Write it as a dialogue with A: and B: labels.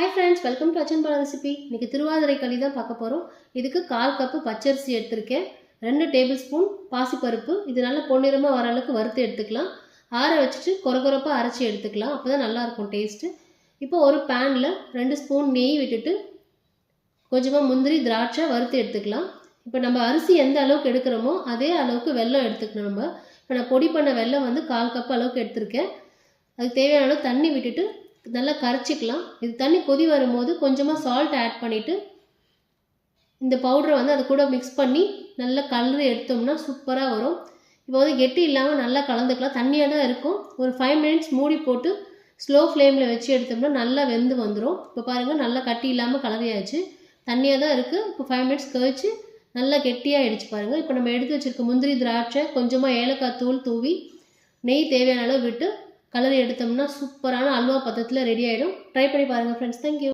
A: Hi friends, welcome to அச்சன் பாலா recipe. இன்றைக்கி திருவாதிரை களி தான் பார்க்க போகிறோம். இதுக்கு 1/4 கப்பு பச்சரிசி எடுத்திருக்கேன். 2 டேபிள் ஸ்பூன் பாசிப்பருப்பு. இது நல்லா பொன்னிறமாக வர அளவுக்கு வறுத்து எடுத்துக்கலாம். ஆற வச்சுட்டு கொரகொரப்பாக அரைச்சி எடுத்துக்கலாம். அப்போ தான் நல்லாயிருக்கும் டேஸ்ட்டு. இப்போ ஒரு பேனில் 2 ஸ்பூன் நெய் விட்டுட்டு கொஞ்சமாக முந்திரி திராட்சை வறுத்து எடுத்துக்கலாம். இப்போ நம்ம அரிசி எந்த அளவுக்கு எடுக்கிறோமோ அதே அளவுக்கு வெல்லம் எடுத்துக்கணும். இப்போ நான் பொடி பண்ண வெல்லம் 1/4 கப் அளவுக்கு எடுத்திருக்கேன். அதுக்கு தேவையான அளவு தண்ணி விட்டுட்டு நல்லா கரைச்சிக்கலாம். இது தண்ணி கொதி வரும்போது கொஞ்சமாக சால்ட் ஆட் பண்ணிவிட்டு இந்த பவுடரை அது கூட மிக்ஸ் பண்ணி நல்லா கலந்து எடுத்தோம்னா சூப்பராக வரும். இப்போ கெட்டி இல்லாமல் நல்லா கலந்துக்கலாம். தண்ணியாக தான் இருக்கும். ஒரு 5 மினிட்ஸ் மூடி போட்டு ஸ்லோ ஃப்ளேமில் வச்சு எடுத்தோம்னா நல்லா வெந்து வந்துடும். இப்போ பாருங்கள், நல்லா கட்டி இல்லாமல் கலவையாச்சு. தண்ணியாக தான் இருக்குது. இப்போ 5 மினிட்ஸ் கழிச்சு நல்லா கெட்டியாக ஆகிடுச்சு பாருங்கள். இப்போ நம்ம எடுத்து வச்சுருக்க முந்திரி திராட்சை கொஞ்சமாக ஏலக்காய் தூள் தூவி நெய் தேவையான அளவு விட்டு கலரி எடுத்தோம்னா சூப்பரான அல்வா பதத்தில் ரெடி ஆகிடும். ட்ரை பண்ணி பாருங்கள் ஃப்ரெண்ட்ஸ். தேங்க்யூ.